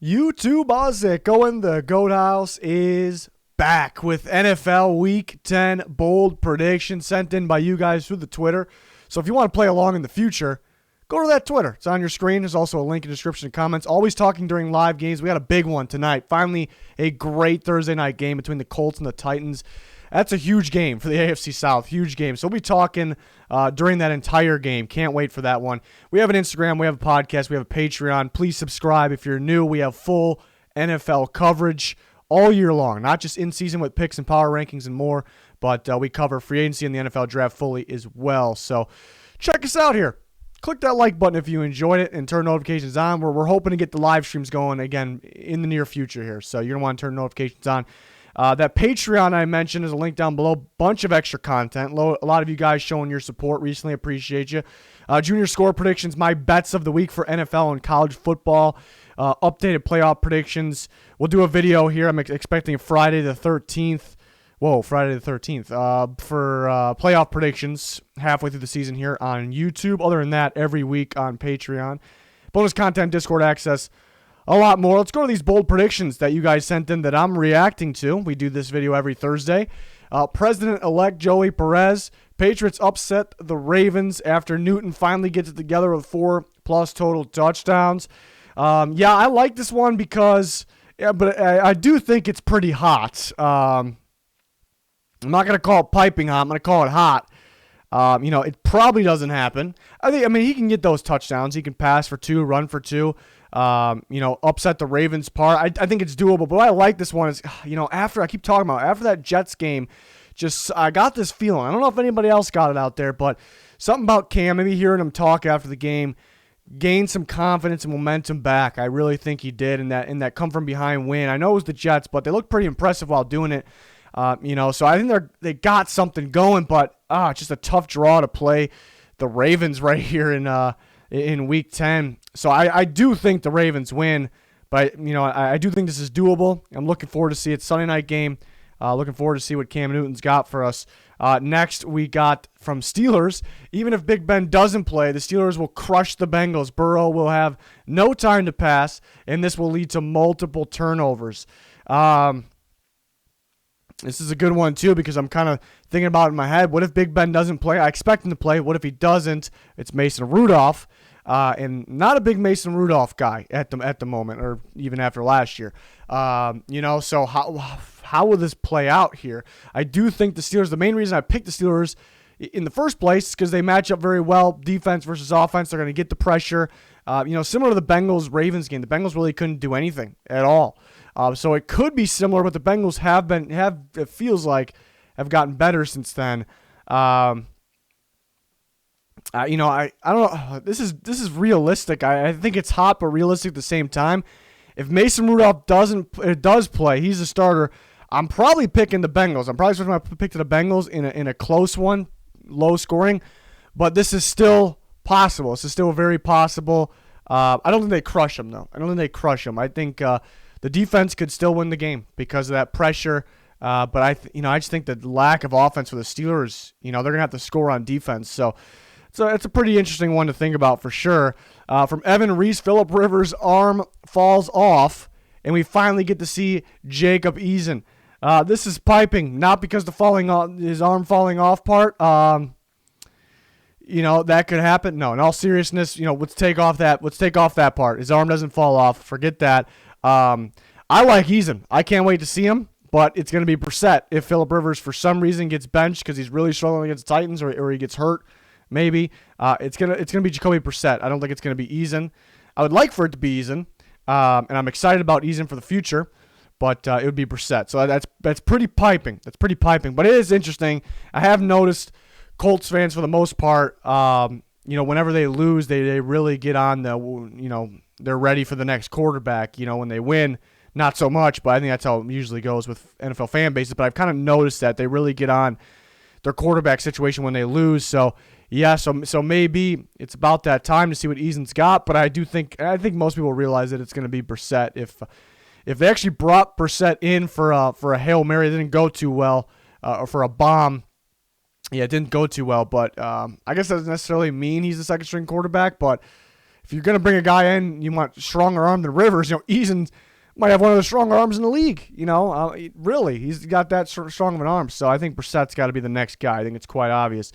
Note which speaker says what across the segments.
Speaker 1: YouTube Echo and the Goat House is back with NFL Week 10 bold predictions sent in by you guys through the Twitter. So if you want to play along in the future, go to that Twitter. It's on your screen. There's also a link in the description and comments. Always talking during live games. We got a big one tonight. Finally, a great Thursday night game between the Colts and the Titans. That's a huge game for the AFC South. Huge game. So we'll be talking during that entire game. Can't wait for that one. We have an Instagram. We have a podcast. We have a Patreon. Please subscribe if you're new. We have full NFL coverage all year long, not just in season with picks and power rankings and more, but we cover free agency and the NFL draft fully as well. So check us out here. Click that like button if you enjoyed it and turn notifications on. We're hoping to get the live streams going again in the near future here. So you're going to want to turn notifications on. That Patreon I mentioned is a link down below. Bunch of extra content. A lot of you guys showing your support recently. Appreciate you. Junior score predictions, my bets of the week for NFL and college football. Updated playoff predictions. We'll do a video here. I'm expecting Friday the 13th. Friday the 13th for playoff predictions halfway through the season here on YouTube. Other than that, every week on Patreon. Bonus content, Discord access, a lot more. Let's go to these bold predictions that you guys sent in that I'm reacting to. We do this video every Thursday. President-elect Joey Perez. Patriots upset the Ravens after Newton finally gets it together with 4+ total touchdowns. I like this one because, but I do think it's pretty hot. I'm not going to call it piping hot. I'm going to call it hot. It probably doesn't happen. I mean, he can get those touchdowns. He can pass for 2, run for 2. Upset the Ravens part. I think it's doable, but what I like this one is, after that Jets game, I got this feeling. I don't know if anybody else got it out there, but something about Cam, maybe hearing him talk after the game, gained some confidence and momentum back. I really think he did in that come from behind win. I know it was the Jets, but they looked pretty impressive while doing it. So I think they got something going, but it's just a tough draw to play the Ravens right here in Week 10. So I do think the Ravens win, but I do think this is doable. I'm looking forward to see it. Sunday night game. Looking forward to see what Cam Newton's got for us. Next, we got from Steelers. Even if Big Ben doesn't play, the Steelers will crush the Bengals. Burrow will have no time to pass, and this will lead to multiple turnovers. This is a good one, too, because I'm kind of thinking about it in my head. What if Big Ben doesn't play? I expect him to play. What if he doesn't? It's Mason Rudolph, and not a big Mason Rudolph guy at the moment, or even after last year. So how will this play out here? I do think the Steelers, the main reason I picked the Steelers in the first place is because they match up very well, defense versus offense. They're going to get the pressure. Similar to the Bengals-Ravens game, the Bengals really couldn't do anything at all. So it could be similar, but the Bengals it feels like, have gotten better since then. I don't know. This is realistic. I think it's hot, but realistic at the same time. If Mason Rudolph does play, he's a starter. I'm probably picking the Bengals. I'm probably switching my pick to the Bengals in a close one, low scoring, but this is still possible. This is still very possible. I don't think they crush them though. I think the defense could still win the game because of that pressure. But I just think the lack of offense for the Steelers, they're gonna have to score on defense. So it's a pretty interesting one to think about for sure. From Evan Reese, Phillip Rivers' arm falls off, and we finally get to see Jacob Eason. This is piping, not because his arm falling off part. That could happen. No, in all seriousness, let's take off that part. His arm doesn't fall off. Forget that. I like Eason. I can't wait to see him, but it's going to be Brissett if Phillip Rivers for some reason gets benched because he's really struggling against the Titans or he gets hurt. Maybe it's gonna be Jacoby Brissett. I don't think it's gonna be Eason. I would like for it to be Eason, and I'm excited about Eason for the future, but it would be Brissett. So that's pretty piping. But it is interesting. I have noticed Colts fans for the most part, whenever they lose, they really get on they're ready for the next quarterback. When they win, not so much. But I think that's how it usually goes with NFL fan bases. But I've kind of noticed that they really get on their quarterback situation when they lose. So. Yeah, so maybe it's about that time to see what Eason's got, but I think most people realize that it's going to be Brissett. If they actually brought Brissett in for a Hail Mary, it didn't go too well, or for a bomb, it didn't go too well. But I guess that doesn't necessarily mean he's the second string quarterback. But if you're going to bring a guy in, you want stronger arm than Rivers. Eason might have one of the stronger arms in the league. Really, he's got that strong of an arm. So I think Brissett's got to be the next guy. I think it's quite obvious.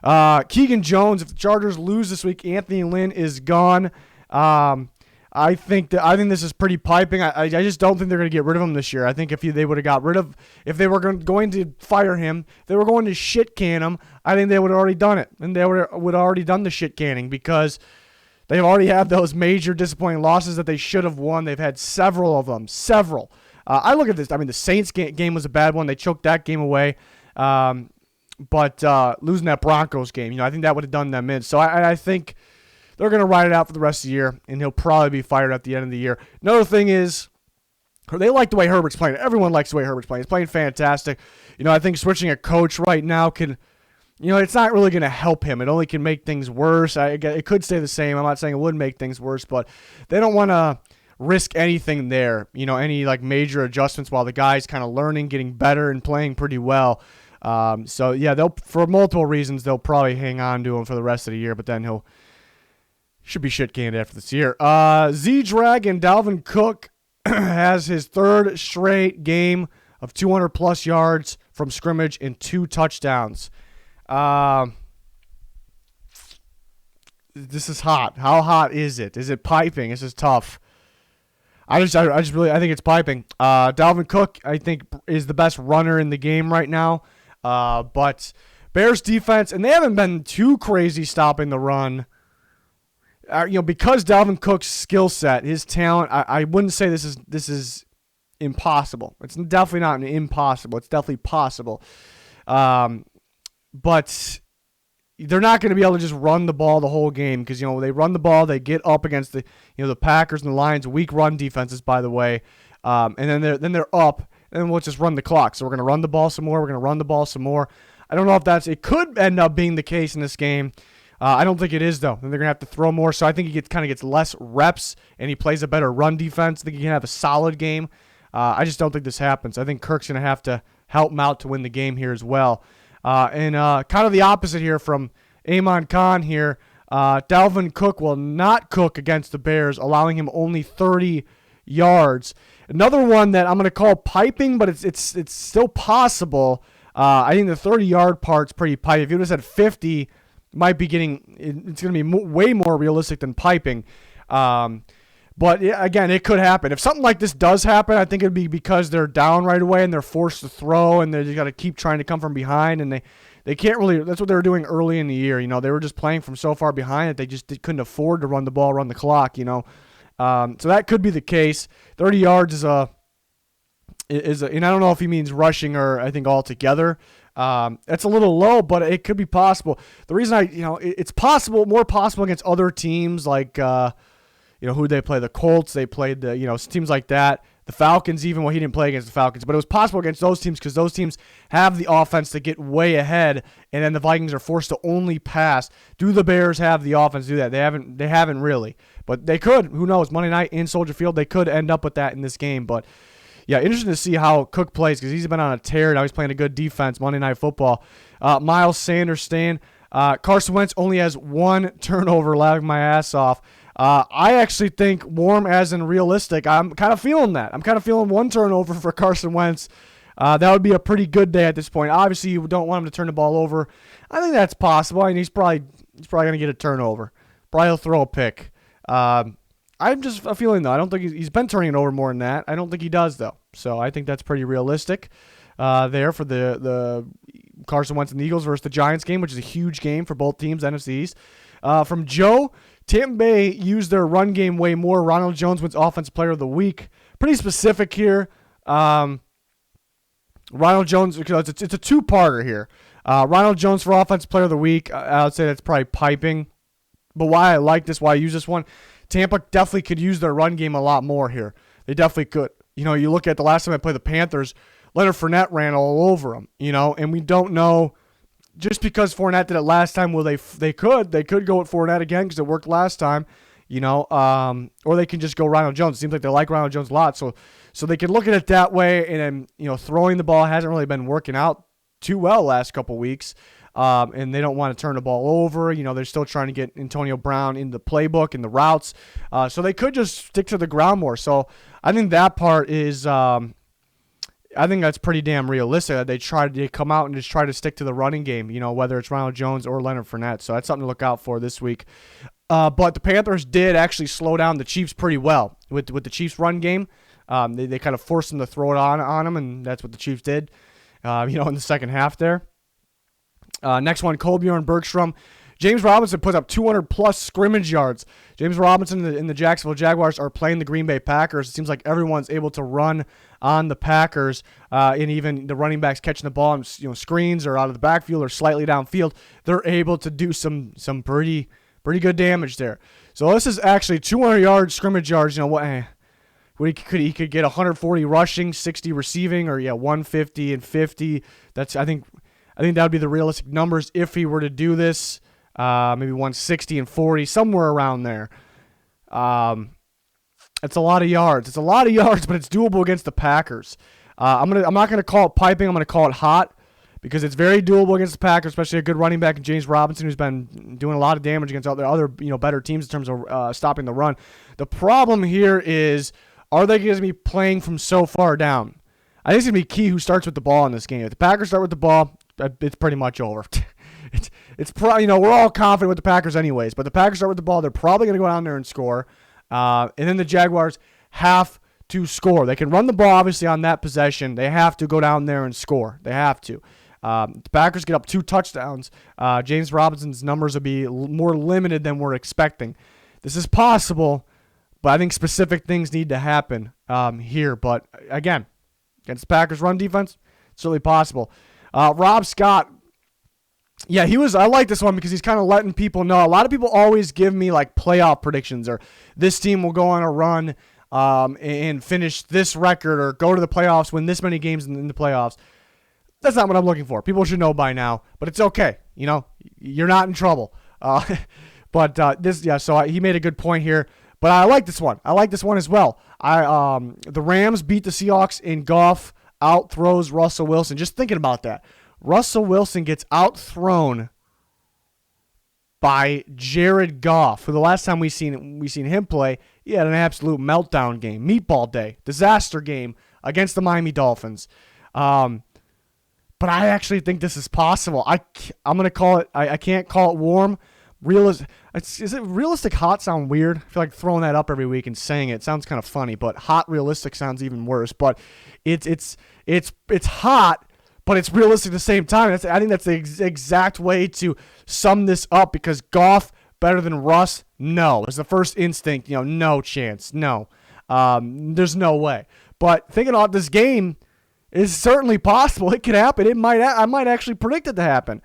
Speaker 1: Keegan Jones, if the Chargers lose this week, Anthony Lynn is gone. I think this is pretty piping. I just don't think they're going to get rid of him this year. I think if they would have got rid of, if they were going to fire him, if they were going to shit can him, I think they would have already done it. And they would have already done the shit canning because they've already had those major disappointing losses that they should have won. They've had several of them. Several. I look at this. I mean, the Saints game was a bad one. They choked that game away. But losing that Broncos game, I think that would have done them in. So I think they're going to ride it out for the rest of the year, and he'll probably be fired at the end of the year. Another thing is, they like the way Herbert's playing. Everyone likes the way Herbert's playing. He's playing fantastic. I think switching a coach right now can, it's not really going to help him. It only can make things worse. It could stay the same. I'm not saying it would make things worse, but they don't want to risk anything there, any like major adjustments while the guy's kind of learning, getting better, and playing pretty well. So, yeah, they'll, for multiple reasons, they'll probably hang on to him for the rest of the year, but then he'll should be shit canned after this year. Z-Dragon Dalvin Cook has his third straight game of 200-plus yards from scrimmage and 2 touchdowns. This is hot. How hot is it? Is it piping? This is tough. I think it's piping. Dalvin Cook, I think, is the best runner in the game right now. But Bears defense, and they haven't been too crazy stopping the run. Because Dalvin Cook's skill set, his talent, I wouldn't say this is impossible. It's definitely not impossible. It's definitely possible. But they're not going to be able to just run the ball the whole game because, they run the ball, they get up against the Packers and the Lions, weak run defenses, by the way. And then they're up, and we'll just run the clock. So we're going to run the ball some more. I don't know if it could end up being the case in this game. I don't think it is, though. Then they're going to have to throw more. So I think he kind of gets less reps, and he plays a better run defense. I think he can have a solid game. I just don't think this happens. I think Kirk's going to have to help him out to win the game here as well. And kind of the opposite here from Amon Khan here. Dalvin Cook will not cook against the Bears, allowing him only 30 yards. Another one that I'm going to call piping, but it's still possible. I think the 30-yard part's pretty piping. If you would have said 50, might be it's going to be way more realistic than piping. But again, it could happen. If something like this does happen, I think it'd be because they're down right away and they're forced to throw and they just got to keep trying to come from behind, and they can't really. That's what they were doing early in the year. They were just playing from so far behind that they couldn't afford to run the ball, run the clock. So that could be the case. 30 yards is and I don't know if he means rushing or I think altogether. It's a little low, but it could be possible. The reason it's possible, more possible against other teams like, who they play, the Colts, they played teams like that. The Falcons, even he didn't play against the Falcons, but it was possible against those teams because those teams have the offense to get way ahead, and then the Vikings are forced to only pass. Do the Bears have the offense to do that? They haven't really, but they could. Who knows? Monday night in Soldier Field, they could end up with that in this game, but. Yeah, interesting to see how Cook plays because he's been on a tear. Now he's playing a good defense, Monday Night Football. Miles Sanders staying. Carson Wentz only has 1 turnover, laughing my ass off. I actually think warm as in realistic. I'm kind of feeling that. I'm kind of feeling 1 turnover for Carson Wentz. That would be a pretty good day at this point. Obviously, you don't want him to turn the ball over. I think that's possible. I mean, he's probably going to get a turnover. Probably he'll throw a pick. I'm just a feeling, though. I don't think he's been turning it over more than that. I don't think he does, though. So I think that's pretty realistic there for the Carson Wentz and the Eagles versus the Giants game, which is a huge game for both teams, NFC East. From Joe, Tampa Bay used their run game way more. Ronald Jones wins Offensive Player of the Week. Pretty specific here. Ronald Jones, because it's a 2-parter here. Ronald Jones for Offensive Player of the Week. I would say that's probably piping. But why I like this, why I use this one, Tampa definitely could use their run game a lot more here. They definitely could. You look at the last time I played the Panthers, Leonard Fournette ran all over them, and we don't know just because Fournette did it last time. Well, they could go with Fournette again because it worked last time, or they can just go Ronald Jones. It seems like they like Ronald Jones a lot, so they can look at it that way. And then throwing the ball hasn't really been working out too well last couple weeks. and they don't want to turn the ball over. They're still trying to get Antonio Brown in the playbook and the routes. So they could just stick to the ground more. So I think that part is I think that's pretty damn realistic. They come out and just try to stick to the running game, whether it's Ronald Jones or Leonard Fournette. So that's something to look out for this week. But the Panthers did actually slow down the Chiefs pretty well with the Chiefs' run game. They kind of forced them to throw it on them, and that's what the Chiefs did, in the second half there. Next one, Colbjorn Bergstrom. James Robinson put up 200-plus scrimmage yards. James Robinson and the Jacksonville Jaguars are playing the Green Bay Packers. It seems like everyone's able to run on the Packers, and even the running backs catching the ball on screens or out of the backfield or slightly downfield. They're able to do some pretty good damage there. So this is actually 200-yard scrimmage yards. He could get 140 rushing, 60 receiving, or 150 and 50. I think that would be the realistic numbers if he were to do this. Maybe 160 and 40, somewhere around there. It's a lot of yards. But it's doable against the Packers. I'm not gonna call it piping. I'm gonna call it hot because it's very doable against the Packers, especially a good running back in James Robinson, who's been doing a lot of damage against other better teams in terms of stopping the run. The problem here is, are they going to be playing from so far down? I think it's going to be key who starts with the ball in this game. If the Packers start with the ball, it's pretty much over. We're all confident with the Packers anyways, but the Packers start with the ball, they're probably going to go down there and score. And then the Jaguars have to score. They can run the ball, obviously, on that possession. They have to go down there and score. They have to. The Packers get up 2 touchdowns. James Robinson's numbers will be more limited than we're expecting. This is possible, but I think specific things need to happen here. But, again, against the Packers' run defense, it's really possible. Rob Scott, I like this one because he's kind of letting people know. A lot of people always give me like playoff predictions or this team will go on a run and finish this record or go to the playoffs, win this many games in the playoffs. That's not what I'm looking for. People should know by now, but it's okay. You're not in trouble. So he made a good point here. But I like this one. I like this one as well. The Rams beat the Seahawks and Goff out-throws Russell Wilson. Just thinking about that. Russell Wilson gets out-thrown by Jared Goff, who the last time we seen him play, he had an absolute meltdown game, meatball day, disaster game against the Miami Dolphins. But I actually think this is possible. I'm going to call it, I can't call it warm. Is it realistic hot sound weird? I feel like throwing that up every week and saying it sounds kind of funny, but hot realistic sounds even worse. But it's hot, but it's realistic at the same time. I think that's the exact way to sum this up because Goff better than Russ? No. It's the first instinct, no chance. No. There's no way. But thinking about this game is certainly possible. It could happen. I might actually predict it to happen.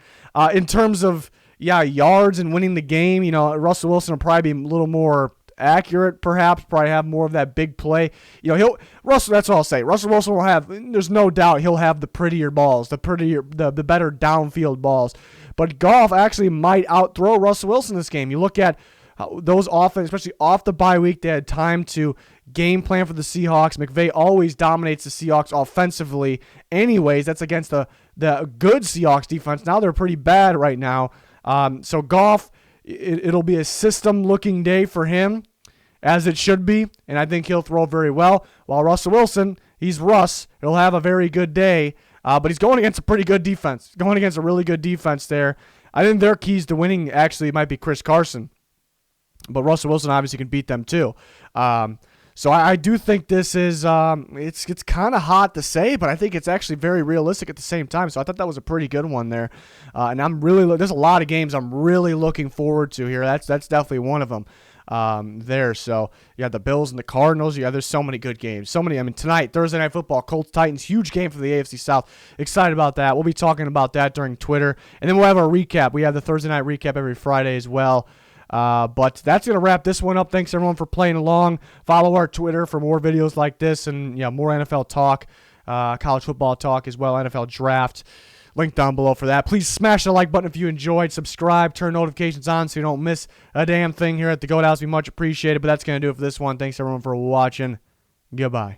Speaker 1: In terms of yards and winning the game, Russell Wilson will probably be a little more accurate, perhaps, probably have more of that big play. That's all I'll say. Russell Wilson will have, there's no doubt he'll have the prettier balls, the better downfield balls. But Goff actually might outthrow Russell Wilson this game. You look at those offense, especially off the bye week, they had time to game plan for the Seahawks. McVay always dominates the Seahawks offensively. Anyways, that's against the good Seahawks defense. Now they're pretty bad right now. So Goff, it'll be a system-looking day for him, as it should be, and I think he'll throw very well. While Russell Wilson, he's Russ. He'll have a very good day, but he's going against a pretty good defense. Going against a really good defense there. I think their keys to winning actually might be Chris Carson, but Russell Wilson obviously can beat them too. So I do think this is it's kind of hot to say, but I think it's actually very realistic at the same time. So I thought that was a pretty good one there, and there's a lot of games I'm really looking forward to here. That's definitely one of them there. So you got the Bills and the Cardinals. There's so many good games. Tonight, Thursday Night Football, Colts Titans, huge game for the AFC South. Excited about that. We'll be talking about that during Twitter, and then we'll have our recap. We have the Thursday night recap every Friday as well. But that's going to wrap this one up. Thanks, everyone, for playing along. Follow our Twitter for more videos like this and more NFL talk, college football talk as well, NFL draft. Link down below for that. Please smash the like button if you enjoyed. Subscribe, turn notifications on so you don't miss a damn thing here at the Goat House. We much appreciate it. But that's going to do it for this one. Thanks, everyone, for watching. Goodbye.